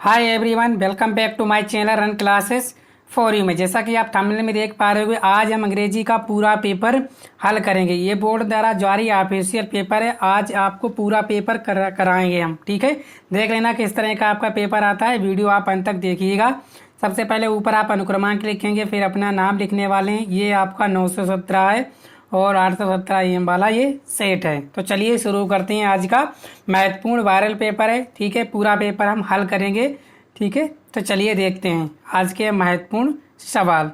Hi everyone, welcome back to my channel run classes for you में। जैसा कि आप थंबनेल में देख पा रहे हो, आज हम अंग्रेजी का पूरा पेपर हल करेंगे। ये बोर्ड द्वारा जारी ऑफिशियल पेपर है। आज आपको पूरा पेपर कराएंगे हम। ठीक है, देख लेना किस तरह का आपका पेपर आता है। वीडियो आप अंत तक देखिएगा। सबसे पहले ऊपर आप अनुक्रमांक लिखेंगे, फिर अपना नाम लिखने वाले हैं। ये आपका 917 है और 817 EM वाला ये सेट है। तो चलिए शुरू करते हैं। आज का महत्वपूर्ण वायरल पेपर है। ठीक है, पूरा पेपर हम हल करेंगे। ठीक है, तो चलिए देखते हैं आज के महत्वपूर्ण सवाल।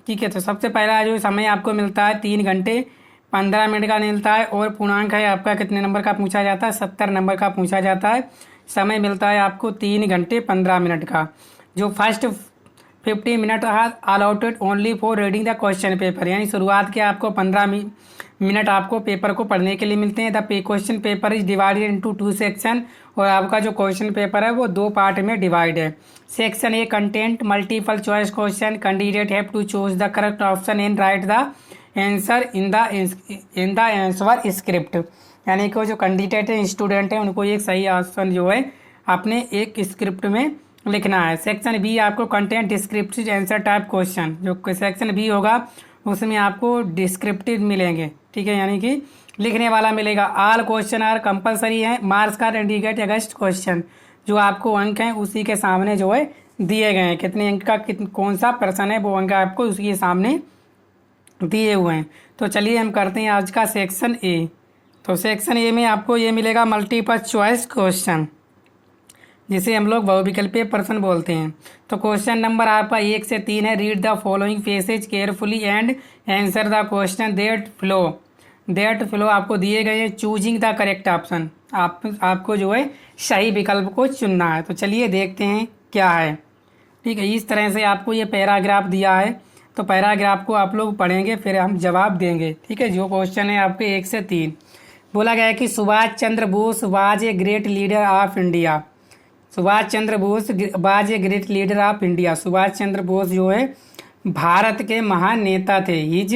ठीक है, तो सबसे पहला जो समय आपको मिलता है 3 घंटे 15 मिनट का मिलता है और पूर्णांक है आपका कितने नंबर का पूछा जाता है, 70 नंबर का पूछा जाता है। समय मिलता है आपको 3 घंटे 15 मिनट का। जो first 50 minute allotted only for reading the question paper, यानी शुरुआत के आपको 15 मिनट आपको पेपर को पढ़ने के लिए मिलते हैं। The question paper is divided into 2 section, और आपका जो क्वेश्चन पेपर है वो 2 पार्ट में डिवाइड है। Section A content multiple choice question, candidate have to choose the correct option and write the answer in the answer script, यानी कि जो कैंडिडेट है, स्टूडेंट है, उनको एक सही ऑप्शन जो है अपने एक स्क्रिप्ट में लिखना है। सेक्शन बी आपको content descriptive answer type question, जो सेक्शन बी होगा उसमें आपको डिस्क्रिप्टिव मिलेंगे। ठीक है, यानी कि लिखने वाला मिलेगा। ऑल क्वेश्चन आर कंपलसरी है। मार्क्स का इंडिकेट अगेंस्ट क्वेश्चन, जो आपको अंक हैं उसी के सामने जो है दिए गए हैं। कितने अंक का कौन सा प्रश्न है वो अंक आपको उसी के सामने दिए हुए हैं। तो चलिए हम करते हैं आज का सेक्शन ए। तो सेक्शन ए में आपको ये मिलेगा मल्टीपल चॉइस क्वेश्चन, जिसे हम लोग बहुविकल्पीय प्रश्न बोलते हैं। तो क्वेश्चन नंबर आपका 1 से 3 है। Read the following passage carefully and answer the question that flow आपको दिए गए हैं। चूजिंग द करेक्ट ऑप्शन, आपको जो है सही विकल्प को चुनना है। तो चलिए देखते हैं क्या है। ठीक है, इस तरह से आपको ये पैराग्राफ दिया है। तो पैराग्राफ को आप लोग पढ़ेंगे, फिर हम जवाब देंगे। ठीक है, जो क्वेश्चन है आपके 1 से 3 बोला गया है कि Subhash Chandra Bose was a great leader of India. Subhash Chandra Bose was a great leader of India. Subhash Chandra Bose जो है भारत के महान नेता थे। His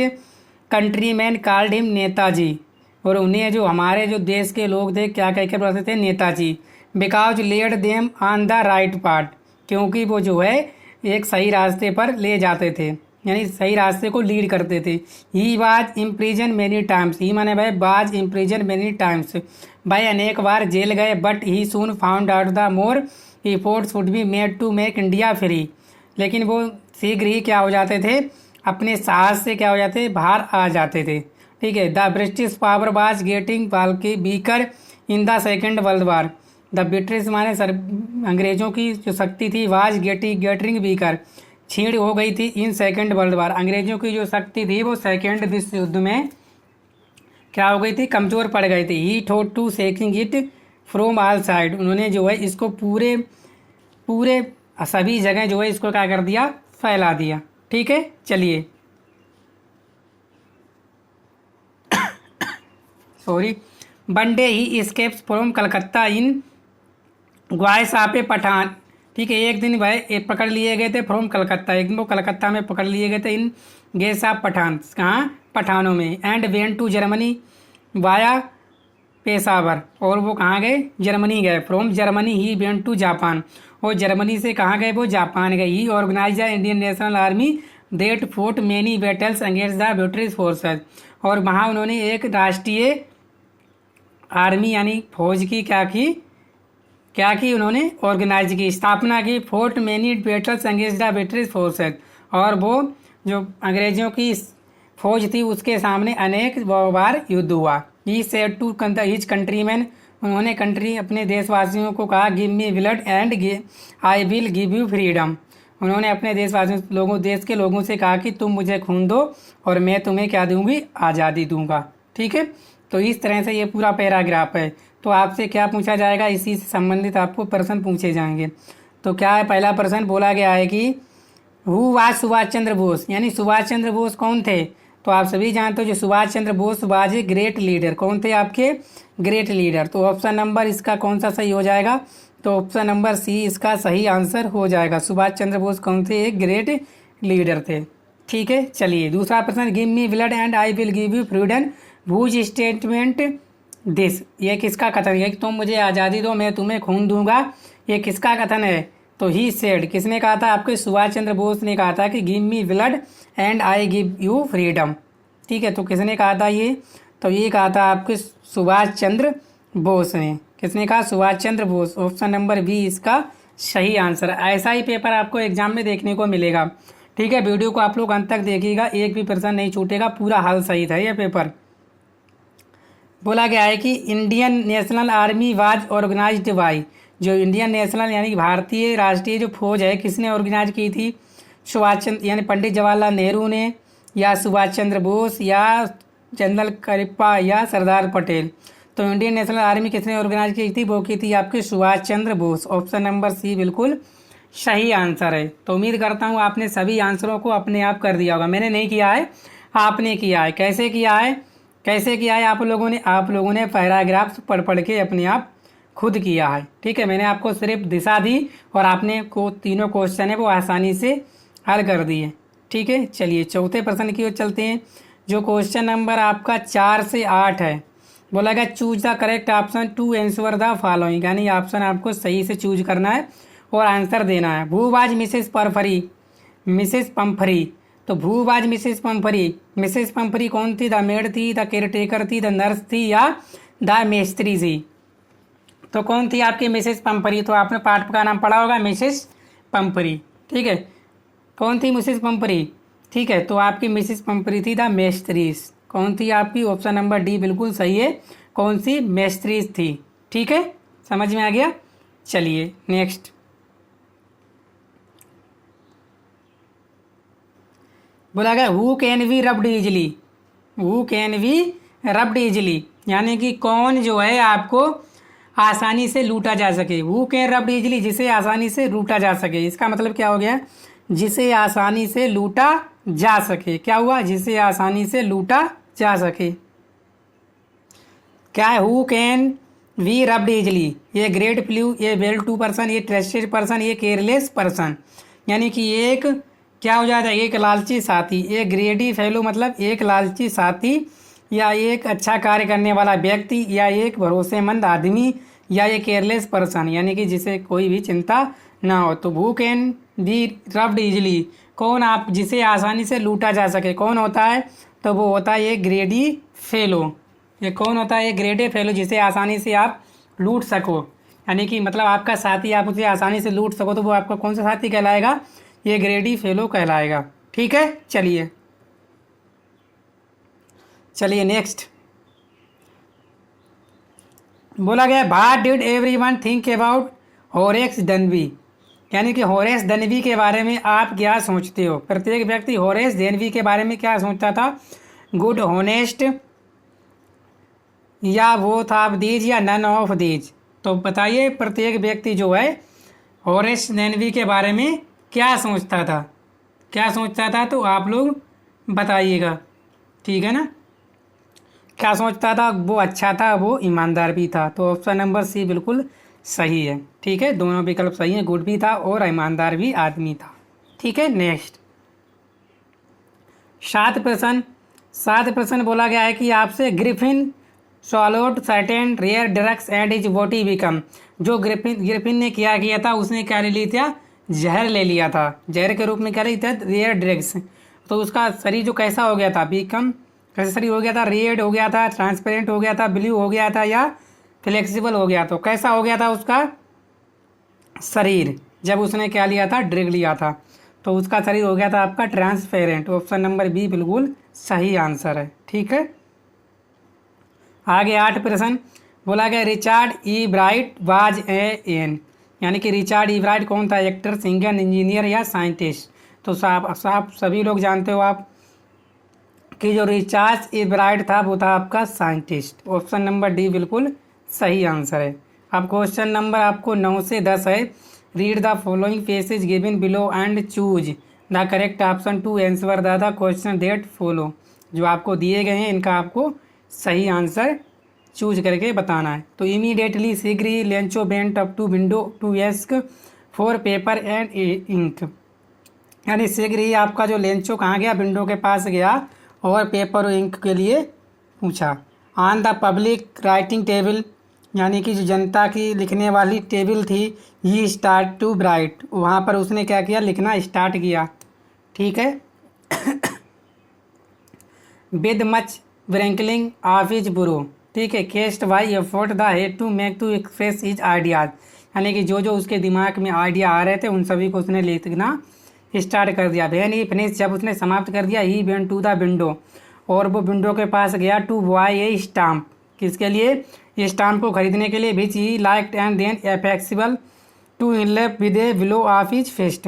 countryman called him Netaji, और उन्हें जो हमारे जो देश के लोग थे क्या कह के बुलाते थे, Netaji. Because led them on the right part, क्योंकि वो जो है एक सही रास्ते पर ले जाते थे, यानी सही रास्ते को लीड करते थे। He was imprison many times, he माने भाई वाज इम्प्रिजन मेनी टाइम्स, भाई अनेक बार जेल गए। But he soon found out the more efforts would be made to make India free, लेकिन वो शीघ्र ही क्या हो जाते थे, अपने साहस से क्या हो जाते, बाहर आ जाते थे। ठीक है, the British power was getting weaker in the second world war. The British माने अंग्रेजों की जो शक्ति थी, वाज गेटिंग वीकर, छीड़ हो गई थी। इन सेकेंड वर्ल्ड वार, अंग्रेजों की जो शक्ति थी वो सेकेंड विश्व युद्ध में क्या हो गई थी, कमज़ोर पड़ गई थी। He thought to shaking it from all side, उन्होंने जो है इसको पूरे सभी जगह जो है इसको क्या कर दिया, फैला दिया। ठीक है, चलिए sorry. One day he escapes from Calcutta in guise of a Pathan. ठीक है, एक दिन वह पकड़ लिए गए थे फ्रॉम कलकत्ता, एक दिन वो कलकत्ता में पकड़ लिए गए थे इन गेस ऑफ पठान, कहाँ, पठानों में। And went to Germany via Peshawar, और वो कहाँ गए, जर्मनी गए। From Germany he went to Japan, और जर्मनी से कहाँ गए, वो जापान गए। He organise the Indian National Army that fought many battles against the British forces, और वहाँ उन्होंने एक राष्ट्रीय आर्मी यानी फौज की क्या की उन्होंने ऑर्गेनाइज की, स्थापना की। Fort many battles against the British forces, और वो जो अंग्रेजों की फौज थी उसके सामने अनेक बार युद्ध हुआ। He said to his countryman, उन्होंने अपने देशवासियों को कहा, give me blood and I will give you freedom. उन्होंने अपने देश के लोगों से कहा कि तुम मुझे खून दो और मैं तुम्हें क्या दूंगी, आज़ादी दूंगा। ठीक है, तो इस तरह से ये पूरा पैराग्राफ है। तो आपसे क्या पूछा जाएगा, इसी से संबंधित आपको प्रश्न पूछे जाएंगे। तो क्या है, पहला प्रश्न बोला गया है कि हु वाज सुभाष चंद्र बोस, यानी सुभाष चंद्र बोस कौन थे। तो आप सभी जानते हो जो Subhash Chandra Bose was a great leader, कौन थे आपके, ग्रेट लीडर। तो ऑप्शन नंबर इसका कौन सा सही हो जाएगा, तो ऑप्शन नंबर सी इसका सही आंसर हो जाएगा। सुभाष चंद्र बोस कौन थे, एक ग्रेट लीडर थे। ठीक है, चलिए दूसरा प्रश्न, give me blood and I will give you freedom whose statement this, ये किसका कथन है कि तुम मुझे आज़ादी दो मैं तुम्हें खून दूंगा, ये किसका कथन है। तो ही सेड किसने कहा था? आपके सुभाष चंद्र बोस ने कहा था कि give me blood and I give you freedom. ठीक है, तो किसने कहा था ये? तो ये कहा था आपके सुभाष चंद्र बोस ने। किसने कहा? Subhash Chandra Bose. Option number B इसका सही आंसर है। ऐसा ही पेपर आपको एग्जाम में देखने को मिलेगा। ठीक है, वीडियो को आप लोग अंत तक देखिएगा, एक भी प्रश्न नहीं छूटेगा, पूरा हल सही था ये पेपर। बोला गया है कि Indian National Army was organised by, जो इंडियन नेशनल यानी कि भारतीय राष्ट्रीय जो फौज है किसने ऑर्गेनाइज की थी? सुभाष चंद्र यानी पंडित जवाहरलाल नेहरू ने, या सुभाष चंद्र बोस, या जनरल करिप्पा, या सरदार पटेल। तो इंडियन नेशनल आर्मी किसने ऑर्गेनाइज की थी? वो की थी आपके Subhash Chandra Bose. Option number C बिल्कुल सही आंसर है। तो उम्मीद करता हूँ आपने सभी आंसरों को अपने आप कर दिया होगा। मैंने नहीं किया है, आपने किया है। कैसे किया है? कैसे किया है आप लोगों ने? आप लोगों ने पैराग्राफ्स पढ़ पढ़ के अपने आप खुद किया है। ठीक है, मैंने आपको सिर्फ दिशा दी और आपने को तीनों क्वेश्चन है वो आसानी से हल कर दिए। ठीक है, चलिए चौथे प्रश्न की ओर चलते हैं, जो क्वेश्चन नंबर आपका 4 से 8 है। बोला गया choose the correct option to answer the following, यानी ऑप्शन आपको सही से चूज करना है और आंसर देना है। भूवाज मिसेस परफरी, मिसेस पंफरी। तो भूवाज मिसेस पंफरी, मिसेस पंफरी कौन थी? द मेड थी, द केयरटेकर थी, द नर्स थी, या द मेस्त्री थी? तो कौन थी आपकी मिसेस पंफरी? तो आपने पाठ का नाम पढ़ा होगा, मिसेस पंफरी। ठीक है, कौन थी मिसेस पंफरी? ठीक है, तो आपकी मिसेस पंफरी थी द मेस्त्रीस। कौन थी आपकी? ऑप्शन नंबर डी बिल्कुल सही है। कौन सी? मेस्त्रीस थी। ठीक है, समझ में आ गया। चलिए नेक्स्ट। बोला गया who can be rubbed easily, who can be rubbed easily, यानी कि कौन जो है आपको आसानी से लूटा जा सके। हु कैन रब्ड इजली, जिसे आसानी से लूटा जा सके। इसका मतलब क्या हो गया? जिसे आसानी से लूटा जा सके। क्या हुआ? जिसे आसानी से लूटा जा सके। क्या है? Who can be rubbed easily, ये ग्रेट फ्लू, ये वेल टू पर्सन, ये ट्रस्टेड पर्सन, ये केयरलेस पर्सन। यानी कि एक क्या हो जाता है? एक लालची साथी। एक ग्रेडी फेलो मतलब एक लालची साथी, या एक अच्छा कार्य करने वाला व्यक्ति, या एक भरोसेमंद आदमी, या एक केयरलेस पर्सन, यानी कि जिसे कोई भी चिंता ना हो। तो who can be rubbed easily, कौन आप जिसे आसानी से लूटा जा सके, कौन होता है? तो वो होता है ये ग्रेडी फेलो। ये कौन होता है? ये ग्रेडी फेलो, जिसे आसानी से आप लूट सको, यानी कि मतलब आपका साथी आप उसे आसानी से लूट सको, तो वो आपका कौन सा साथी कहलाएगा? ये ग्रेडी फेलो कहलाएगा। ठीक है, चलिए चलिए नेक्स्ट। बोला गया what did everyone think about Horace Denvy, यानी कि होरेस डेनवी के बारे में आप क्या सोचते हो? प्रत्येक व्यक्ति होरेस डेनवी के बारे में क्या सोचता था? गुड, होनेस्ट, या बोथ ऑफ दीज, या नन ऑफ दीज। तो बताइए प्रत्येक व्यक्ति जो है होरेस डेनवी के बारे में क्या सोचता था? क्या सोचता था? तो आप लोग बताइएगा। ठीक है ना, क्या सोचता था? वो अच्छा था, वो ईमानदार भी था। तो ऑप्शन नंबर सी बिल्कुल सही है। ठीक है, दोनों विकल्प सही हैं, गुड भी था और ईमानदार भी आदमी था। ठीक है, नेक्स्ट। 7 प्रश्न बोला गया है कि आपसे Griffin swallowed certain rare drugs and his body become, जो ग्रिफिन ने क्या किया था? उसने क्या ले लिया था? जहर ले लिया था। जहर के रूप में क्या लिया था? Rare drugs. तो उसका शरीर जो कैसा हो गया था? बिकम कैसा शरीर हो गया था? रेड हो गया था, ट्रांसपेरेंट हो गया था, ब्लू हो गया था, या फ्लेक्सिबल हो गया? तो कैसा हो गया था उसका शरीर जब उसने क्या लिया था? ड्रग लिया था। तो उसका शरीर हो गया था आपका ट्रांसपेरेंट। ऑप्शन नंबर बी बिल्कुल सही आंसर है। ठीक है, आगे 8 प्रश्न बोला गया Richard E bright was an, यानी कि रिचार्ड ई ब्राइट कौन था? एक्टर, सिंगर, इंजीनियर, या साइंटिस्ट? तो साहब सभी लोग जानते हो आप कि जो रिचार्ड ई ब्राइट था वो था आपका साइंटिस्ट। ऑप्शन नंबर डी बिल्कुल सही आंसर है। अब क्वेश्चन नंबर आपको 9 से 10 है। Read the following passage given below and choose the correct option to answer the question that follow. जो आपको दिए गए हैं इनका आपको सही आंसर चूज करके बताना है। तो इमीडिएटली शीघ्र ही Lencho went up to window to ask for paper and ink, यानी शीघ्र ही आपका जो लेंचो कहाँ गया? विंडो के पास गया और पेपर और इंक के लिए पूछा। On the public writing table यानी कि जो जनता की लिखने वाली टेबल थी, ही स्टार्ट टू ब्राइट, वहाँ पर उसने क्या किया, लिखना स्टार्ट किया। ठीक है। With much wrinkling of his brow, ठीक है, cast why effort the head to make to express his ideas, यानी कि जो जो उसके दिमाग में आइडिया आ रहे थे उन सभी को उसने लिखना स्टार्ट कर दिया। वैन ही फिनिश, जब उसने समाप्त कर दिया, he went to the window, और वो विंडो के पास गया, टू बाय ए स्टाम्प, किसके लिए, ये स्टाम्प को खरीदने के लिए, which he liked and then affixable to in left with a blow of his fist.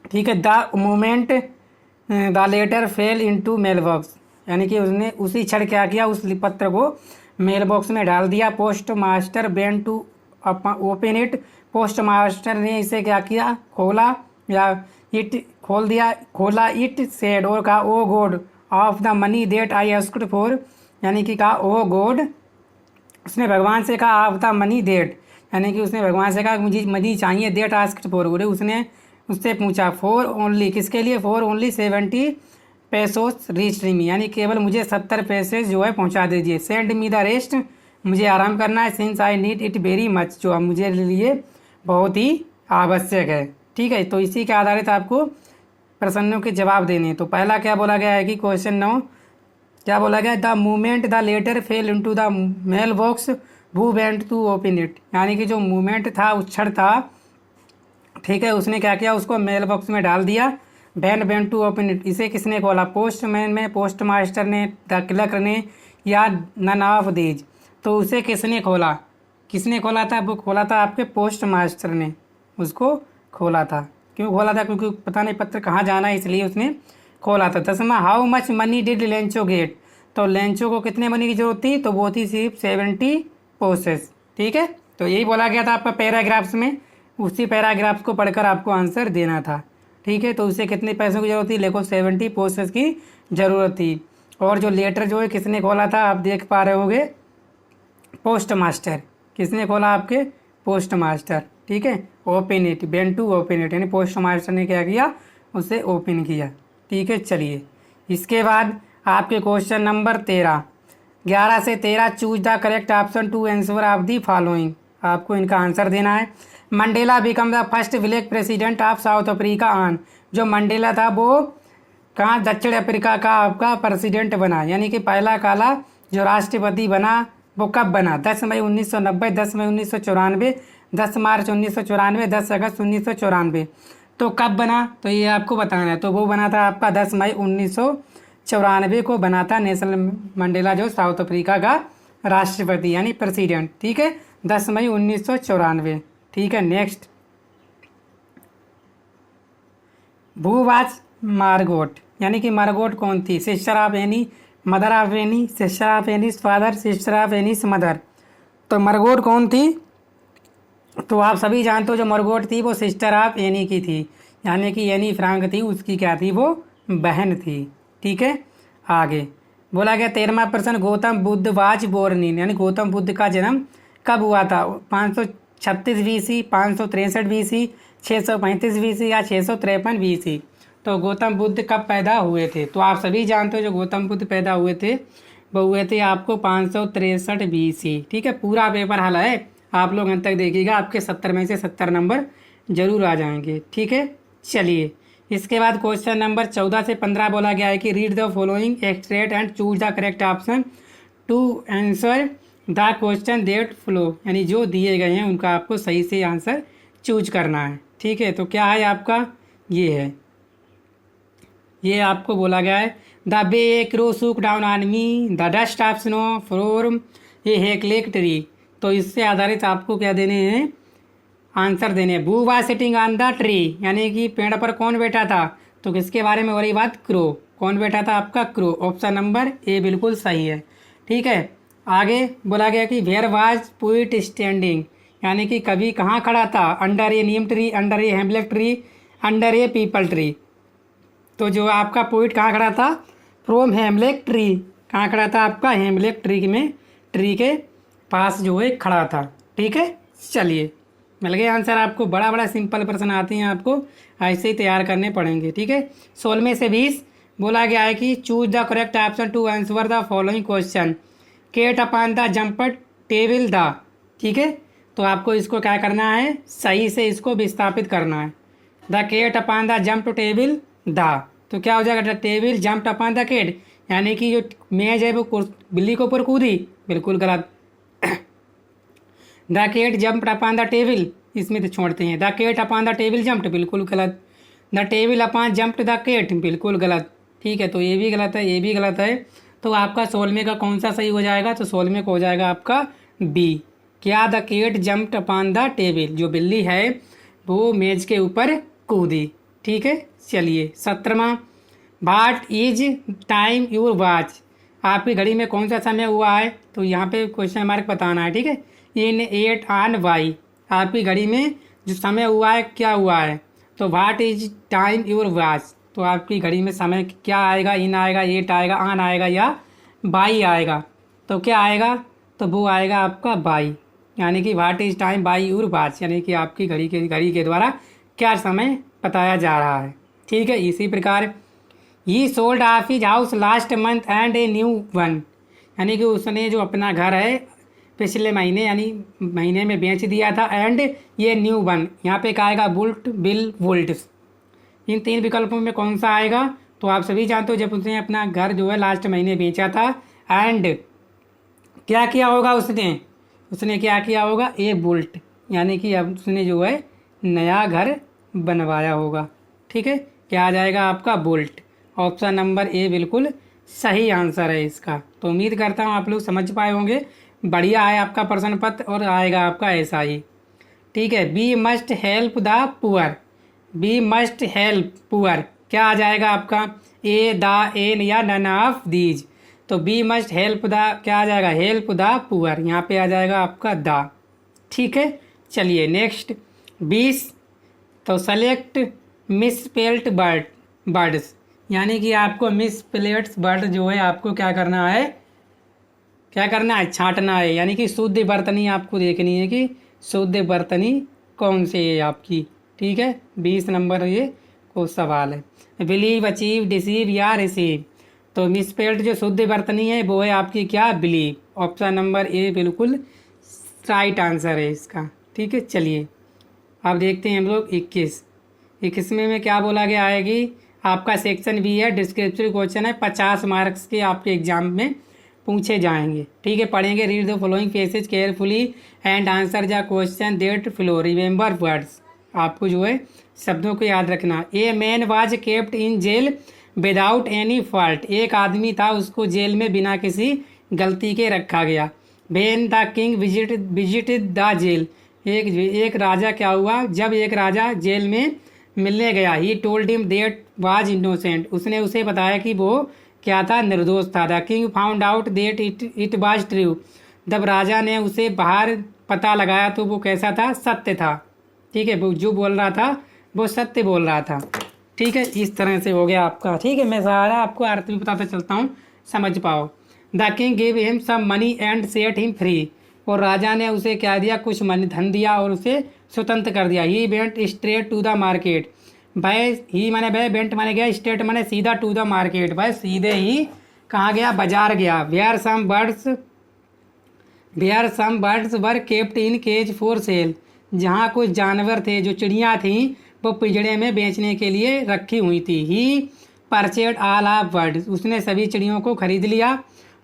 ठीक है। The moment the letter fell into mail box, यानी कि उसने उसी क्षण क्या किया, उस पत्र को मेल बॉक्स में डाल दिया। Postmaster been to open it, postmaster ने इसे क्या किया, खोला, या इट खोल दिया, खोला। इट सेड, और कहा, O God of the money that I asked for, यानी कि कहा ओ गॉड, उसने भगवान से कहा, ऑफ द मनी देट, यानी कि उसने भगवान से कहा मुझे मनी चाहिए, देट आस्क्ड फॉर, उसने उससे पूछा, फॉर ओनली, किसके लिए, फॉर ओनली 70 पैसोस रीच मी, यानी केवल मुझे 70 पैसे जो है पहुंचा दीजिए। सेंड मी द रेस्ट, मुझे आराम करना है, since I need it very much, जो मुझे लिए बहुत ही आवश्यक है। ठीक है। तो इसी के आधारित आपको प्रश्नों के जवाब देने हैं। तो पहला क्या बोला गया है कि क्वेश्चन 9 क्या बोला गया, the movement the letter fell into the mailbox who went to open it, यानी कि जो मूवमेंट था, उस क्षण था, ठीक है, उसने क्या किया, उसको मेल बॉक्स में डाल दिया। When went to open it, इसे किसने खोला, पोस्टमैन में, पोस्ट मास्टर ने, द क्लर्क ने, या नन ऑफ दीज। तो उसे किसने खोला, किसने खोला था, वो खोला था आपके पोस्ट मास्टर ने, उसको खोला था। क्यों खोला था, क्योंकि पता नहीं पत्र कहाँ जाना है, इसलिए उसने खोला था। 10वां, how much money did Lencho get, तो लेंचो को कितने मनी की जरूरत थी, तो वो थी सिर्फ 70 पोसेस। ठीक है। तो यही बोला गया था आपका पैराग्राफ्स में, उसी पैराग्राफ्स को पढ़कर आपको आंसर देना था। ठीक है। तो उसे कितने पैसों की जरूरत थी, देखो 70 पोसेस की ज़रूरत थी। और जो लेटर जो है किसने खोला था, आप देख पा रहे होगे, पोस्ट मास्टर, किसने खोला, आपके पोस्ट मास्टर। ठीक है। Open it, went to open it, यानी पोस्ट मास्टर ने क्या किया, उसे ओपन किया। ठीक है। चलिए, इसके बाद आपके क्वेश्चन नंबर 13, 11 से 13, choose the correct option to answer of the following, आपको इनका आंसर देना है। Mandela become the first black president of South Africa on, जो मंडेला था वो कहाँ, दक्षिण अफ्रीका का आपका प्रेसिडेंट बना, यानी कि पहला काला जो राष्ट्रपति बना वो कब बना, 10 मई 1990, 10 मई 1994, 10 मार्च 1994, 10 अगस्त 1994। तो कब बना, तो ये आपको बताना है। तो वो बना था आपका 10 मई 1994 को बना था नेल्सन मंडेला, जो साउथ अफ्रीका का राष्ट्रपति यानी प्रेसिडेंट। ठीक है। 10 मई 1994। ठीक है। नेक्स्ट, भूवाज मार्गोट, यानी कि मार्गोट कौन थी, sister of any, mother of any, sister of Annie's father, sister of Annie's mother. तो मार्गोट कौन थी, तो आप सभी जानते हो जो मार्गोट थी वो सिस्टर ऑफ एनी की थी, यानी कि एनी फ्रांक थी, उसकी क्या थी, वो बहन थी। ठीक है। आगे बोला गया 13वां प्रश्न, Gautam Buddha was born in, यानी गौतम बुद्ध का जन्म कब हुआ था, 536 BC, 563 BC, 635 BC या 653 BC। तो गौतम बुद्ध कब पैदा हुए थे, तो आप सभी जानते हो जो गौतम बुद्ध पैदा हुए थे वो हुए थे आपको 563 BC। ठीक है। पूरा पेपर हल है, आप लोग अंत तक देखिएगा, आपके 70 में से 70 नंबर जरूर आ जाएंगे। ठीक है। चलिए, इसके बाद क्वेश्चन नंबर 14 से 15 बोला गया है कि read the following extract and choose the correct option to answer the question that flow, यानी जो दिए गए हैं उनका आपको सही से आंसर चूज करना है। ठीक है। तो क्या है आपका, ये है, ये आपको बोला गया है, the way a crow shook down on me the dust of snow from a hemlock tree. तो इससे आधारित आपको क्या देने हैं, आंसर देने हैं। बू was sitting on the tree, यानी कि पेड़ पर कौन बैठा था, तो किसके बारे में हो रही बात, क्रो, कौन बैठा था, आपका क्रो। ऑप्शन नंबर ए बिल्कुल सही है। ठीक है। आगे बोला गया कि वेयर वाज पोइट स्टैंडिंग, यानी कि कवि कहाँ खड़ा था, अंडर ए नीम ट्री, अंडर ए हेमलेक ट्री, अंडर ए पीपल ट्री। तो जो आपका पोइट कहाँ खड़ा था, फ्रॉम हेमलेक ट्री, कहाँ खड़ा था आपका, हेमलेक ट्री में, ट्री के पास जो है खड़ा था। ठीक है। चलिए, मिल गया आंसर आपको। बड़ा बड़ा सिंपल प्रश्न आते हैं, आपको ऐसे ही तैयार करने पड़ेंगे। ठीक है। 16 में से 20 बोला गया है कि choose the correct option to answer the following question, cat upon the jumped table the. ठीक है, तो आपको इसको क्या करना है, सही से इसको विस्थापित करना है। The cat upon the jump to table the, तो क्या हो जाएगा, the table jump upon the cat, यानी कि जो मेज है वो बिल्ली के ऊपर कूदी, बिल्कुल गलत। The cat jump upon the table, इसमें तो छोड़ते हैं। The cat upon the table jumped, बिल्कुल गलत। The table upon jumped the cat, बिल्कुल गलत। ठीक है, तो ये भी गलत है, ये भी गलत है। तो आपका 16वें का कौन सा सही हो जाएगा, तो 16वें को हो जाएगा आपका बी। क्या, the cat jumped upon the table, जो बिल्ली है वो मेज के ऊपर कूदी। ठीक है, चलिए 17वां, what is time your watch, आपकी घड़ी में कौन सा समय हुआ है, तो यहाँ पे क्वेश्चन मार्क बताना है। ठीक है, इन 8 ऑन वाई, आपकी घड़ी में जो समय हुआ है क्या हुआ है, तो what is time your watch, तो आपकी घड़ी में समय क्या आएगा, इन आएगा, 8 आएगा, ऑन आएगा या बाई आएगा, तो क्या आएगा, तो वो आएगा आपका बाई, यानी कि what is time by your watch, यानी कि आपकी घड़ी के द्वारा क्या समय बताया जा रहा है। ठीक है, इसी प्रकार ही sold off his house last month and a new one, यानी कि उसने जो अपना घर है पिछले महीने यानी महीने में बेच दिया था, एंड ये न्यू वन, यहाँ पे क्या आएगा, बुल्ट बिल वुल्ट्स। इन 3 विकल्पों में कौन सा आएगा, तो आप सभी जानते हो जब उसने अपना घर जो है लास्ट महीने बेचा था, एंड क्या किया होगा उसने क्या किया होगा, ए बुल्ट, यानी कि अब उसने जो है नया घर बनवाया होगा। ठीक है, क्या आ जाएगा आपका बुल्ट, ऑप्शन नंबर ए बिल्कुल सही आंसर है इसका। तो उम्मीद करता हूँ आप लोग समझ पाए होंगे, बढ़िया है आपका प्रश्न पत्र और आएगा आपका ऐसा ही। ठीक है, we must help the poor, we must help poor, क्या आ जाएगा आपका, ए द एन या नन ऑफ दीज, तो बी मस्ट हेल्प द क्या आ जाएगा, हेल्प द पुअर, यहाँ पे आ जाएगा आपका द। ठीक है, चलिए नेक्स्ट 20, तो सेलेक्ट मिसस्पेल्ड वर्ड्स, यानी कि आपको मिसस्पेल्ड वर्ड जो है आपको क्या करना है, छांटना है, यानी कि शुद्ध वर्तनी आपको देखनी है कि शुद्ध वर्तनी कौन सी है आपकी। ठीक है, 20 नंबर ये को सवाल है। बिलीव, अचीव, डिसीव या रिसीव, तो मिसस्पेल्ड जो शुद्ध वर्तनी है वो है आपकी क्या, बिलीव, ऑप्शन नंबर ए बिल्कुल राइट आंसर है इसका। ठीक है, चलिए अब देखते हैं हम लोग 21 में क्या बोला गया है कि आपका सेक्शन बी है, डिस्क्रिप्टिव क्वेश्चन है, 50 मार्क्स के आपके एग्जाम में पूछे जाएंगे। ठीक है, पढ़ेंगे, read the following passage carefully and answer the question that flow, remember words, आपको जो है शब्दों को याद रखना। A man was kept in jail without any fault, एक आदमी था उसको जेल में बिना किसी गलती के रखा गया। When the king visited the jail, एक राजा क्या हुआ, जब एक राजा जेल में मिलने गया, he told him that was innocent, उसने उसे बताया कि वो क्या था, निर्दोष था। The king found out that it was true, जब राजा ने उसे बाहर पता लगाया तो वो कैसा था, सत्य था। ठीक है, वो जो बोल रहा था वो सत्य बोल रहा था। ठीक है, इस तरह से हो गया आपका। ठीक है, मैं सारा आपको अर्थ भी बताता चलता हूँ, समझ पाओ। The king give him some money and set him free, और राजा ने उसे क्या दिया, कुछ मनी धन दिया और उसे स्वतंत्र कर दिया। He went straight to the market, भाई ही माने भाई वेंट माने गया, स्ट्रेट माने सीधा, टू द मार्केट भाई सीधे ही कहाँ गया, बाजार गया। Where some birds were kept in cage for sale, जहाँ कुछ जानवर थे जो चिड़ियाँ थीं वो पिंजड़े में बेचने के लिए रखी हुई थी। He purchased all of birds, उसने सभी चिड़ियों को खरीद लिया।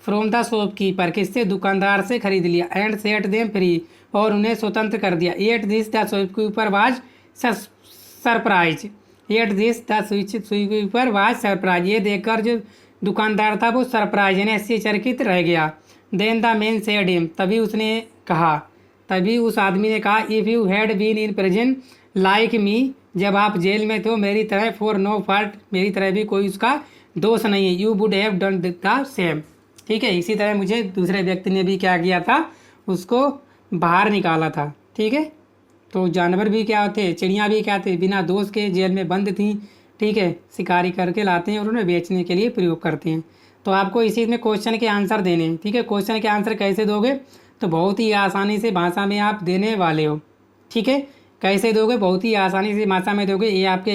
फ्रॉम द शॉपकीपर, किससे, दुकानदार से खरीद लिया। एंड सेट देम फ्री, और उन्हें स्वतंत्र कर दिया। At this the shopkeeper was surprise, at this the shopkeeper was surprise, ये देखकर जो दुकानदार था वो सरप्राइज यानी आश्चर्यचकित रह गया। Then the man said him, तभी उस आदमी ने कहा, if you had been in prison like me, जब आप जेल में तो मेरी तरह, फॉर नो फॉल्ट, मेरी तरह भी कोई उसका दोष नहीं है, you would have done the same. ठीक है, इसी तरह मुझे दूसरे व्यक्ति ने भी क्या किया था, उसको बाहर निकाला था। ठीक है, तो जानवर भी क्या थे, चिड़ियाँ भी क्या थे, बिना दोष के जेल में बंद थी। ठीक है, शिकारी करके लाते हैं और उन्हें बेचने के लिए प्रयोग करते हैं। तो आपको इसी में क्वेश्चन के आंसर देने हैं। ठीक है, क्वेश्चन के आंसर कैसे दोगे, तो बहुत ही आसानी से भाषा में आप देने वाले हो। ठीक है, कैसे दोगे, बहुत ही आसानी से भाषा में दोगे, ये आपके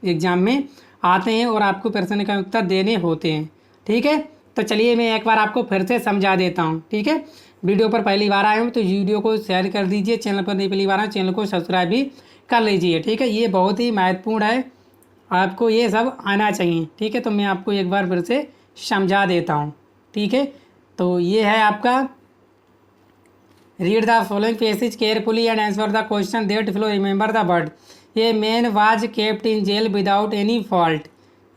एग्जाम में आते हैं और आपको प्रश्न का उत्तर देने होते हैं। ठीक है, तो चलिए मैं एक बार आपको फिर से समझा देता हूँ। ठीक है, वीडियो पर पहली बार आए हो तो वीडियो को शेयर कर दीजिए, चैनल पर नहीं पहली बार आए चैनल को सब्सक्राइब भी कर लीजिए। ठीक है, ये बहुत ही महत्वपूर्ण है, आपको ये सब आना चाहिए। ठीक है, तो मैं आपको एक बार फिर से समझा देता हूँ। ठीक है, तो ये है आपका read the following passage carefully and answer the question that flow, remember the word. A man was kept in jail without any fault,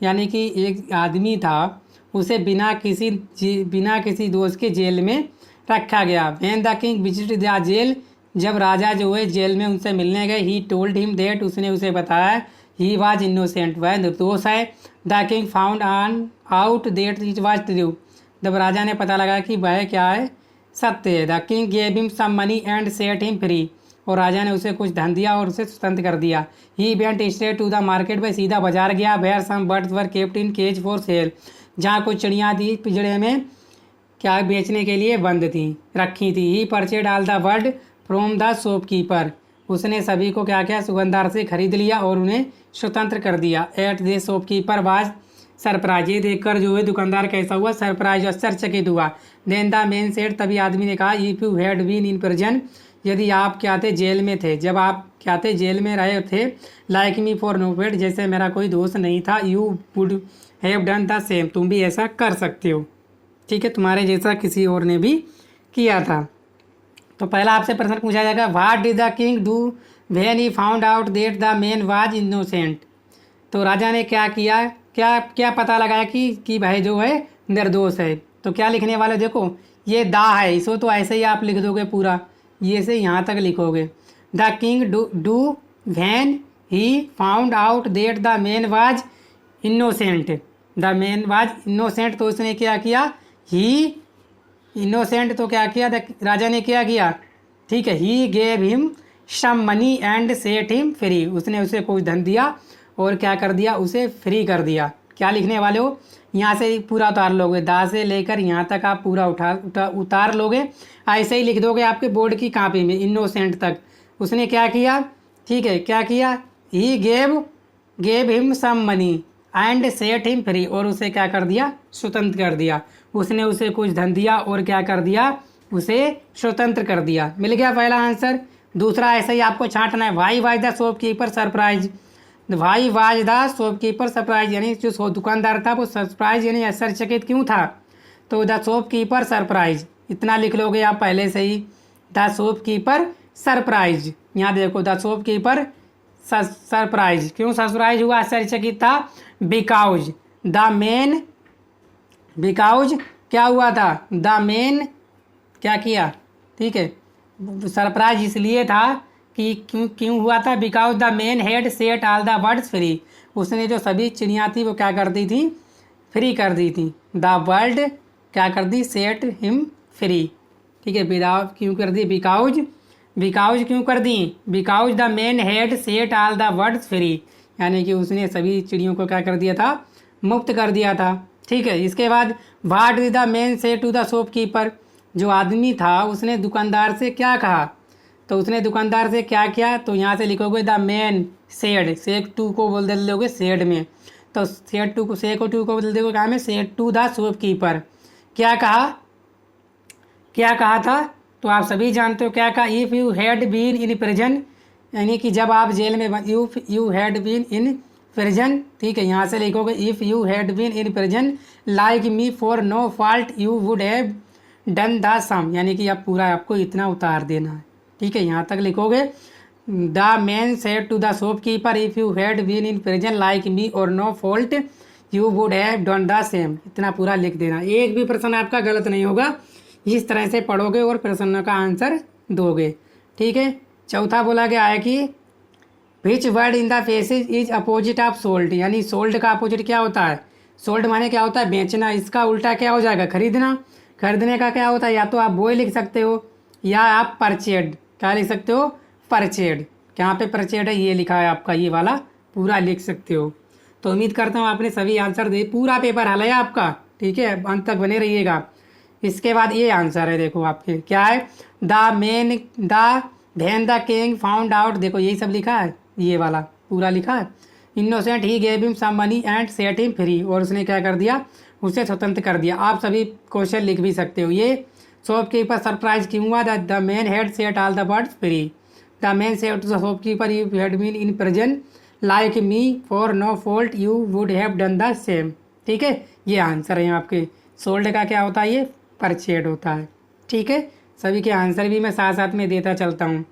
यानी कि एक आदमी था, उसे बिना किसी दोष के जेल में रखा गया। When the king visited the jail, जब राजा जो है जेल में उनसे मिलने गए, ही टोल्ड हिम दैट, उसने उसे बताया, ही वाज इनोसेंट, वह निर्दोष है। The king found on out that it was true, जब राजा ने पता लगा कि वह क्या है, सत्य है। The king gave him some money and set him free, और राजा ने उसे कुछ धन दिया और उसे स्वतंत्र कर दिया। He went straight to the market, वह सीधा बाजार गया। Where some birds were kept in cage for sale, जहाँ कुछ चिड़ियाँ थी पिंजड़े में क्या बेचने के लिए बंद थी, रखी थी। He purchased all the bird from the shopkeeper, उसने सभी को क्या किया, दुकानदार से खरीद लिया और उन्हें स्वतंत्र कर दिया। At the shopkeeper was surprise, ये देखकर जो है दुकानदार कैसा हुआ, सरप्राइज, आश्चर्यचकित हुआ। देन द मैन सेड, तभी आदमी ने कहा, if you had been in prison, यदि आप क्या थे, जेल में थे, जब आप क्या थे, जेल में रहे थे, like me for no paid, जैसे मेरा कोई दोस्त नहीं था, you would have done the same, तुम भी ऐसा कर सकते हो। ठीक है, तुम्हारे जैसा किसी और ने भी किया था। तो पहला आपसे प्रश्न पूछा जाएगा, what did the king do when he found out that the man was innocent, तो राजा ने क्या किया, क्या क्या पता लगाया कि भाई जो है निर्दोष है। तो क्या लिखने वाले, देखो ये दा है, इसको तो ऐसे ही आप लिख दोगे पूरा, ये से यहाँ तक लिखोगे। The king do when he found out that the man was innocent, the man was innocent, तो उसने क्या किया, ही इनोसेंट, तो क्या किया, राजा ने क्या किया, ठीक है, he gave him some money and set him free, उसने उसे कुछ धन दिया और क्या कर दिया, उसे फ्री कर दिया। क्या लिखने वाले हो, यहाँ से पूरा उतार लोगे, दा से लेकर यहाँ तक आप पूरा उतार लोगे, ऐसे ही लिख दोगे आपके बोर्ड की कॉपी में, इनोसेंट तक। उसने क्या किया, ठीक है, क्या किया, he gave him some money and set him free, और उसे क्या कर दिया, स्वतंत्र कर दिया। उसने उसे कुछ धन दिया और क्या कर दिया, उसे स्वतंत्र कर दिया। मिल गया पहला आंसर। दूसरा ऐसे ही आपको छांटना है, why was the shopkeeper surprise, why was the shopkeeper surprise, यानी जो दुकानदार था वो सरप्राइज यानी आश्चर्यचकित क्यों था, तो द शॉपकीपर सरप्राइज, इतना लिख लोगे आप पहले से ही, द शॉपकीपर सरप्राइज। यहाँ देखो, द शॉपकीपर सरप्राइज, क्यों सरप्राइज हुआ, आश्चर्यचकित था, बिकॉज द मेन, बिकॉज क्या हुआ था, द मेन क्या किया, ठीक है, सरप्राइज इसलिए था कि क्यों क्यों हुआ था, because the man had set all the birds free, उसने जो सभी चिड़ियाँ थी वो क्या कर दी थी, फ्री कर दी थी। द बर्ड क्या कर दी, सेट हिम फ्री, ठीक है, विदाउट क्यों कर दी, बिकॉज क्यों कर दी, because the man had set all the birds free, यानी कि उसने सभी चिड़ियों को क्या कर दिया था, मुक्त कर दिया था। ठीक है, इसके बाद व्हाट डिड द मैन से टू द शॉपकीपर, जो आदमी था उसने दुकानदार से क्या कहा, तो उसने दुकानदार से क्या किया, तो यहाँ से लिखोगे the man said, said to को बोल दोगे सेड में, तो सेड टू को, से को टू को बोल दोगे कहाँ में, सेड टू द शॉपकीपर, क्या कहा था, तो आप सभी जानते हो क्या कहा, if you had been in prison, यानी कि जब आप जेल में, if you had been in prison, ठीक है, यहाँ से लिखोगे if you had been in prison like me for no fault you would have done the same, यानी कि आप पूरा आपको इतना उतार देना है। ठीक है, यहाँ तक लिखोगे, the man said to the shopkeeper if you had been in prison like me or no fault you would have done the same, इतना पूरा लिख देना। एक भी प्रश्न आपका गलत नहीं होगा, इस तरह से पढ़ोगे और प्रश्न का आंसर दोगे। ठीक है, चौथा बोला गया है कि which word in the passage is opposite of sold, यानी सोल्ड का अपोजिट क्या होता है, सोल्ड माने क्या होता है, बेचना, इसका उल्टा क्या हो जाएगा, खरीदना, खरीदने का क्या होता है, या तो आप वो लिख सकते हो या आप परचेड, क्या लिख सकते हो, परचेड, यहाँ पे परचेड है, ये लिखा है आपका, ये वाला पूरा लिख सकते हो। तो उम्मीद करता हूँ आपने सभी आंसर दे, पूरा पेपर हल है आपका। ठीक है, अंत तक बने रहिएगा। इसके बाद ये आंसर है, देखो आपके क्या है, the when the king found out, देखो यही सब लिखा है, ये वाला पूरा लिखा है, innocent he gave him some money and set him free, और उसने क्या कर दिया, उसे स्वतंत्र कर दिया। आप सभी क्वेश्चन लिख भी सकते हो, ये शॉपकीपर सरप्राइज क्यों हुआ? The man had set all the birds free. The man said to the shopkeeper you had been in prison like me for no fault you would have done the same. ठीक है, ये answer है आपके। Sold का क्या होता है? ये परचेड होता है। ठीक है, सभी के आंसर भी मैं साथ साथ में देता चलता हूँ।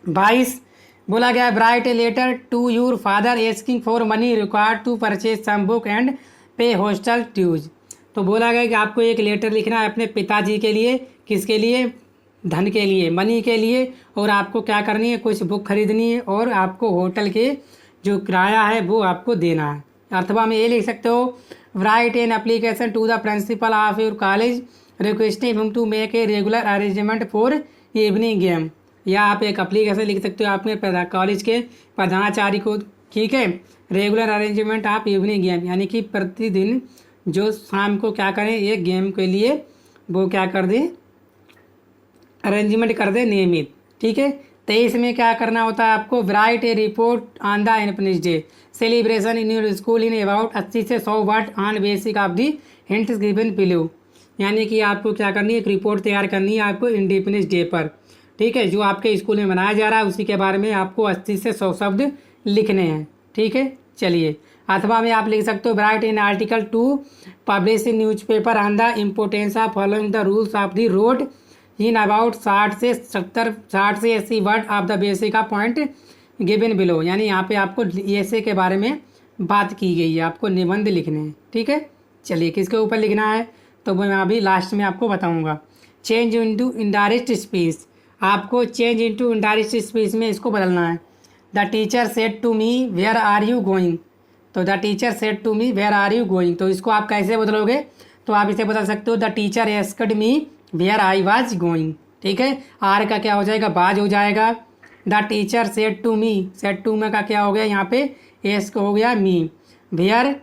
22 बोला गया write a letter to your father asking for money required to purchase some book and pay hostel dues. तो बोला गया कि आपको एक लेटर लिखना है अपने पिताजी के लिए। किसके लिए? धन के लिए, मनी के लिए। और आपको क्या करनी है? कुछ बुक खरीदनी है और आपको होटल के जो किराया है वो आपको देना है। अथवा में ये लिख सकते हो write an application to the principal of your college requesting him to make a regular arrangement for evening game. या आप एक एप्लीकेशन लिख सकते हो अपने कॉलेज के प्रधानाचार्य को। ठीक है, regular arrangement of evening game, यानी कि प्रतिदिन जो शाम को क्या करें, एक गेम के लिए वो क्या कर दें, अरेंजमेंट कर दे नियमित। ठीक है, 23 में क्या करना होता है आपको? Right A report on the independence day celebration in your school in about 80 से 100 word on basic of the hints given below. यानी कि आपको क्या करनी है? एक रिपोर्ट तैयार करनी है आपको इंडिपेंडेंस डे पर। ठीक है, जो आपके स्कूल में मनाया जा रहा है उसी के बारे में आपको 80 से 100 शब्द लिखने हैं। ठीक है, चलिए। अथवा में आप लिख सकते हो right in article to publish in newspaper on the importance of following the rules of the road in about 60 से 80 word of the basic of point given below. यानी यहाँ पे आपको ऐसे के बारे में बात की गई है, आपको निबंध लिखने हैं। ठीक है, चलिए किसके ऊपर लिखना है तो मैं अभी लास्ट में आपको बताऊंगा। चेंज इनटू इनडायरेक्ट स्पीच, आपको चेंज इनटू इनडायरेक्ट स्पीच में इसको बदलना है। The teacher said to me where are you going. तो the teacher said to me where are you going, तो इसको आप कैसे बदलोगे? तो आप इसे बदल सकते हो the teacher asked me where I was going. ठीक है, आर का क्या हो जाएगा? बाज हो जाएगा। The teacher said to me, said to में का क्या हो गया? यहाँ पे एस का हो गया मी। वेयर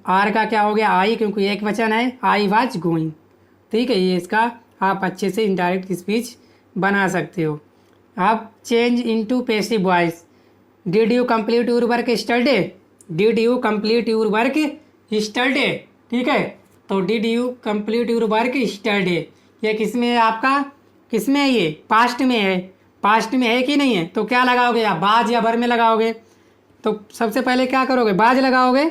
आर का क्या हो गया? आई, क्योंकि एक वचन है, आई वाज गोइंग। ठीक है, ये इसका आप अच्छे से इनडायरेक्ट स्पीच बना सकते हो। आप change into passive voice, did you complete your work yesterday. Did you complete your work yesterday. ठीक है, तो did you complete your work yesterday, ये किस में है आपका? किस में है? ये पास्ट में है। पास्ट में है कि नहीं है? तो क्या लगाओगे आप? बाज या भर में लगाओगे? तो सबसे पहले क्या करोगे? बाज लगाओगे।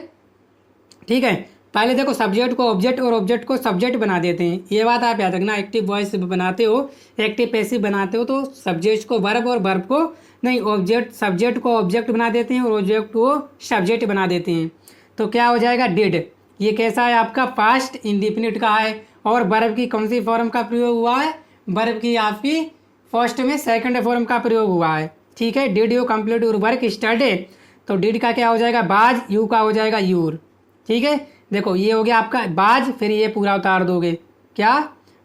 ठीक है, पहले देखो सब्जेक्ट को ऑब्जेक्ट और ऑब्जेक्ट को सब्जेक्ट बना देते हैं। ये बात आप याद रखना, एक्टिव वॉइस बनाते हो, एक्टिव पैसिव बनाते हो तो सब्जेक्ट को वर्ब और वर्ब को नहीं, ऑब्जेक्ट सब्जेक्ट को ऑब्जेक्ट बना देते हैं और ऑब्जेक्ट को सब्जेक्ट बना देते हैं। तो क्या हो जाएगा? डिड। ये कैसा है आपका? पास्ट इंडिफिनिट का है। और वर्ब की कौन सी फॉर्म का प्रयोग हुआ है? वर्ब की आपकी फर्स्ट में सेकंड फॉर्म का प्रयोग हुआ है। ठीक है, did you complete your work yesterday, तो डिड का क्या हो जाएगा? बाज, यू का हो जाएगा यूर। ठीक है, देखो ये हो गया आपका बाज, फिर ये पूरा उतार दोगे क्या?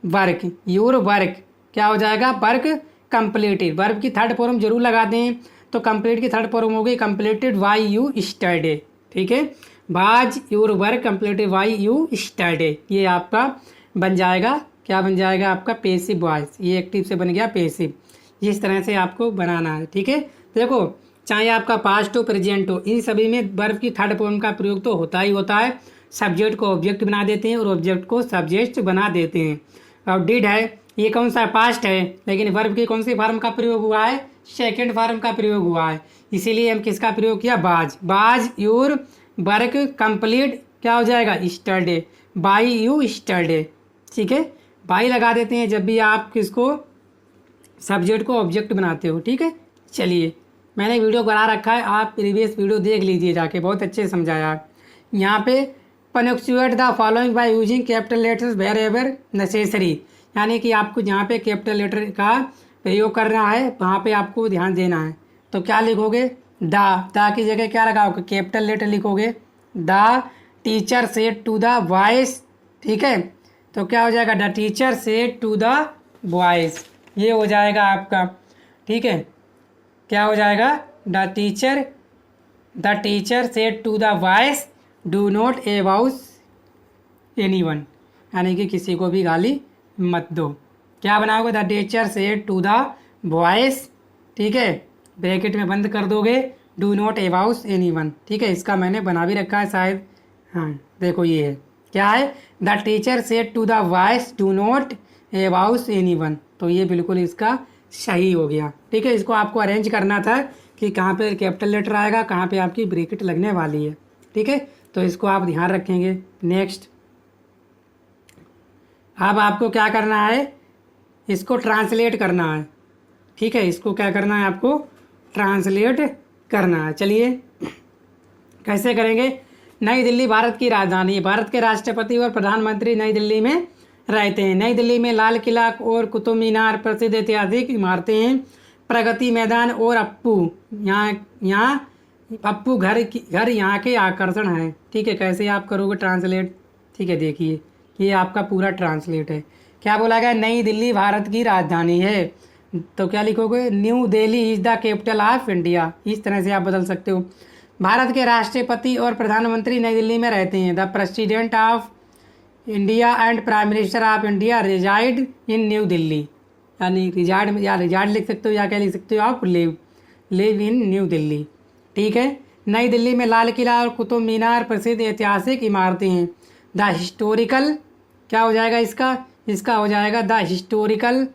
वर्क, यूर वर्क क्या हो जाएगा? Work completed. वर्ब की थर्ड फॉर्म जरूर लगाते हैं, तो कंप्लीट की थर्ड फॉर्म हो गई कंप्लीटेड बाय यू स्टरडे। ठीक है, was your work completed by you yesterday, ये आपका बन जाएगा। क्या बन जाएगा आपका? Passive voice. ये एक्टिव से बन गया पैसिव। इस तरह से आपको बनाना है। ठीक है, देखो चाहे आपका पास्ट हो प्रेजेंट हो, इन सभी में वर्ब की थर्ड फॉर्म का प्रयोग तो होता ही होता है। सब्जेक्ट को ऑब्जेक्ट बना देते हैं और ऑब्जेक्ट को सब्जेक्ट बना देते हैं। और डिड है, ये कौन सा? पास्ट है, लेकिन वर्ब की कौन सी फॉर्म का प्रयोग हुआ है? सेकेंड फॉर्म का प्रयोग हुआ है, इसीलिए हम किसका प्रयोग किया? बाज। बाज योर वर्क कंप्लीट क्या हो जाएगा? स्टरडे, बाई यू स्टरडे। ठीक है, बाई लगा देते हैं जब भी आप किसको सब्जेक्ट को ऑब्जेक्ट बनाते हो। ठीक है, चलिए मैंने वीडियो बना रखा है, आप प्रीवियस वीडियो देख लीजिए जाके, बहुत अच्छे से समझाया। यहाँ पे punctuate the following by using capital letters wherever necessary, यानी कि आपको जहाँ पे कैपिटल लेटर का प्रयोग करना है वहाँ पे आपको ध्यान देना है। तो क्या लिखोगे? द की जगह क्या लगाओगे? कैपिटल लेटर लिखोगे। The teacher said to the boys. ठीक है, तो क्या हो जाएगा? The teacher said to the boys, ये हो जाएगा आपका। ठीक है, क्या हो जाएगा? The teacher said to the boys do not abuse anyone, यानी कि किसी को भी गाली मत दो। क्या बनाओगे? The teacher said to the boys. ठीक है, ब्रैकेट में बंद कर दोगे, डू नॉट एबाउस एनीवन। ठीक है, इसका मैंने बना भी रखा है शायद। हाँ देखो ये है, क्या है? The teacher said to the boys do not about anyone. तो ये बिल्कुल इसका सही हो गया। ठीक है, इसको आपको अरेंज करना था कि कहाँ पे कैपिटल लेटर आएगा, कहाँ पे आपकी ब्रैकेट लगने वाली है। ठीक है, तो इसको आप ध्यान रखेंगे। नेक्स्ट, अब आपको क्या करना है, इसको ट्रांसलेट करना है। ठीक है, इसको क्या करना है, आपको ट्रांसलेट करना है। चलिए कैसे करेंगे। नई दिल्ली भारत की राजधानी है। भारत के राष्ट्रपति और प्रधानमंत्री नई दिल्ली में रहते हैं। नई दिल्ली में लाल किला और कुतुब मीनार प्रसिद्ध ऐतिहासिक इमारतें हैं। प्रगति मैदान और यहाँ अप्पू घर यहाँ के आकर्षण हैं। ठीक है, कैसे आप करोगे ट्रांसलेट। ठीक है, देखिए ये आपका पूरा ट्रांसलेट है। क्या बोला गया, नई दिल्ली भारत की राजधानी है। तो क्या लिखोगे, new Delhi is the capital of India. इस तरह से आप बदल सकते हो। भारत के राष्ट्रपति और प्रधानमंत्री नई दिल्ली में रहते हैं। The president of India and prime minister of India reside in New Delhi. यानी रिजाइड या रिजाइड लिख सकते हो या क्या लिख सकते हो आप, लिव इन न्यू दिल्ली। ठीक है, नई दिल्ली में लाल किला और कुतुब मीनार प्रसिद्ध ऐतिहासिक इमारतें हैं। द हिस्टोरिकल, क्या हो जाएगा इसका हो जाएगा द हिस्टोरिकल,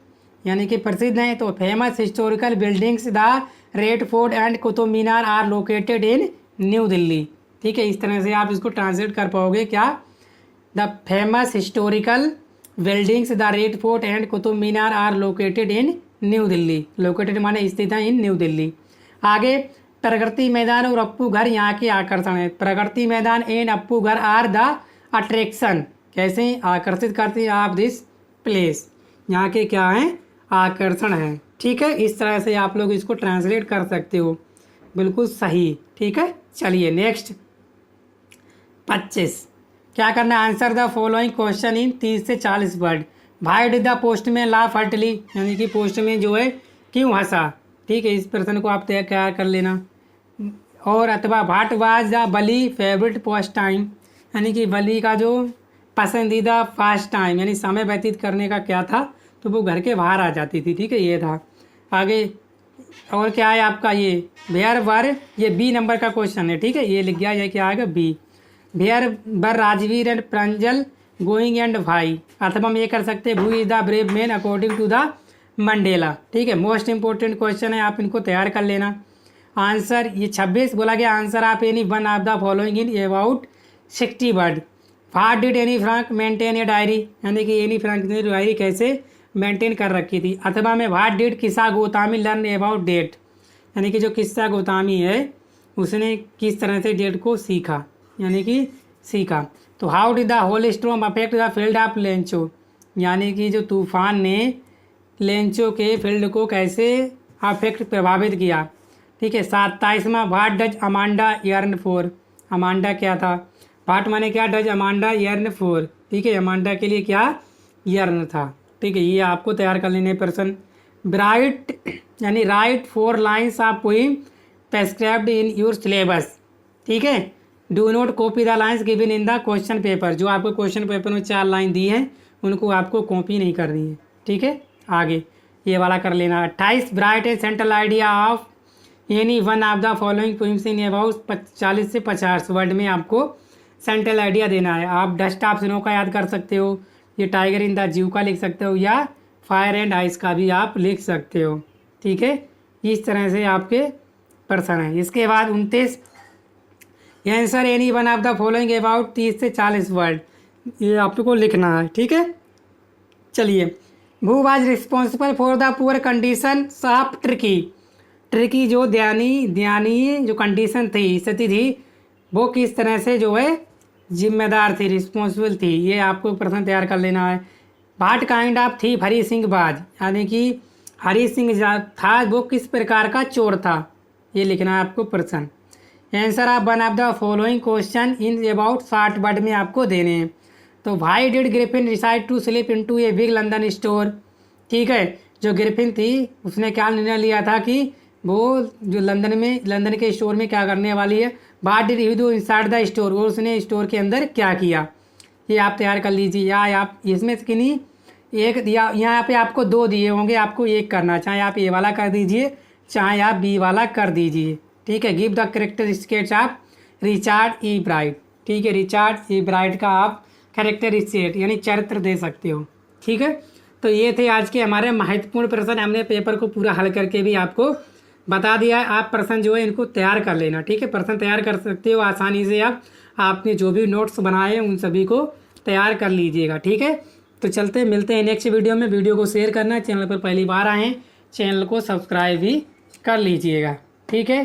यानी कि प्रसिद्ध हैं तो famous historical buildings the Red Fort and Qutub Minar are located in New Delhi. ठीक है, इस तरह से आप इसको ट्रांसलेट कर पाओगे। क्या, the famous historical buildings the Red Fort and Qutub Minar are located in New Delhi. Located माने स्थित है इन न्यू दिल्ली। आगे, प्रगति मैदान और अप्पू घर यहाँ के आकर्षण है। प्रगति मैदान एंड अप्पू घर आर द अट्रैक्शन। कैसे आकर्षित करते हैं आप दिस प्लेस, यहाँ के क्या हैं, आकर्षण है। ठीक है, इस तरह से आप लोग इसको ट्रांसलेट कर सकते हो, बिल्कुल सही। ठीक है, चलिए नेक्स्ट 25, क्या करना है, आंसर द फॉलोइंग क्वेश्चन इन 30 से 40 word. Why did the postman laugh heartily, यानी कि पोस्टमैन जो है क्यों हंसा। ठीक है, इस प्रश्न को आप तैयार कर लेना। और अथवा what was the Bali favourite past time, यानी कि बली का जो पसंदीदा पास्ट टाइम यानी समय व्यतीत करने का क्या था, तो वो घर के बाहर आ जाती थी। ठीक है, ये था। आगे और क्या है आपका, ये वेयर वर, ये बी नंबर का क्वेश्चन है। ठीक है, ये लिख गया, ये क्या आएगा B. Where were Rajveer and Pranjal going and भाई, अथवा हम ये कर सकते हैं who is the brave man according to the Mandela. ठीक है, मोस्ट इंपॉर्टेंट क्वेश्चन है, आप इनको तैयार कर लेना। आंसर ये 26 बोला गया, आंसर आप any one of the following in about 60 word. What did Anne Frank maintain a diary, यानी कि एनी फ्रैंक ने डायरी कैसे मेंटेन कर रखी थी। अथवा में व्हाट डिड किस्सा गोतामी लर्न अबाउट डेट, यानी कि जो किस्सा गोतामी है उसने किस तरह से डेट को सीखा, यानी कि सीखा। तो how did the whole storm affect the field of Lencho, यानी कि जो तूफान ने लेंचो के फील्ड को कैसे अफेक्ट प्रभावित किया। ठीक है, 27वां what does Amanda yearn for, Amanda क्या था, व्हाट माने क्या, डज अमांडा यर्न फॉर। ठीक है, अमांडा के लिए क्या यर्न था। ठीक है, ये आपको तैयार कर लेने प्रश्न। ब्राइट यानी right 4 lines of poem prescribed in your syllabus. ठीक है, do not copy the lines given in the question paper, जो आपको क्वेश्चन पेपर में 4 लाइन दी है उनको आपको कॉपी नहीं करनी है। ठीक है, आगे ये वाला कर लेना। 28 bright A central idea of any one of the following poems in about 40 से 50 वर्ड में आपको सेंट्रल आइडिया देना है। आप डस्ट ऑफ स्नो का याद कर सकते हो, ये टाइगर इन द जू का लिख सकते हो, या फायर एंड आइस का भी आप लिख सकते हो। ठीक है, इस तरह से आपके प्रश्न है। इसके बाद 29 answer any one of the following about 30 से 40 वर्ड, ये आपको लिखना है। ठीक है, चलिए। Who was responsible for the poor condition of tricky, tricky जो दयानीय जो कंडीशन थी, स्थिति थी, वो किस तरह से जो है जिम्मेदार थी, रिस्पॉन्सिबल थी, ये आपको प्रश्न तैयार कर लेना है। व्हाट काइंड ऑफ थी हरी सिंह बाज, यानी कि हरी सिंह था वो किस प्रकार का चोर था, ये लिखना है आपको प्रश्न। Answer of one of the following question in about 60 word में आपको देने हैं। तो why did Griffin decide to slip into a big London store. ठीक है, जो ग्रिफिन थी उसने क्या निर्णय लिया था कि वो जो लंदन के स्टोर में क्या करने वाली है। What did he do inside the store, और उसने स्टोर के अंदर क्या किया, ये आप तैयार कर लीजिए। या आप इसमें से किन्हीं एक दिया, यहाँ पे आपको 2 दिए होंगे, आपको एक करना, चाहे आप ए वाला कर दीजिए चाहे आप बी वाला कर दीजिए। ठीक है, give the characteristics of Richard E bright. ठीक है, रिचर्ड ई ब्राइट का आप कैरेक्टरिस्टिक यानी चरित्र दे सकते हो। ठीक है, तो ये थे आज के हमारे महत्वपूर्ण प्रश्न। हमने पेपर को पूरा हल करके भी आपको बता दिया है। आप प्रश्न जो है इनको तैयार कर लेना, ठीक है। प्रश्न तैयार कर सकते हो आसानी से आप। आपने जो भी नोट्स बनाए हैं उन सभी को तैयार कर लीजिएगा, ठीक है। तो चलते मिलते हैं नेक्स्ट वीडियो में। वीडियो को शेयर करना, चैनल पर पहली बार आए हैं चैनल को सब्सक्राइब भी कर लीजिएगा, ठीक है।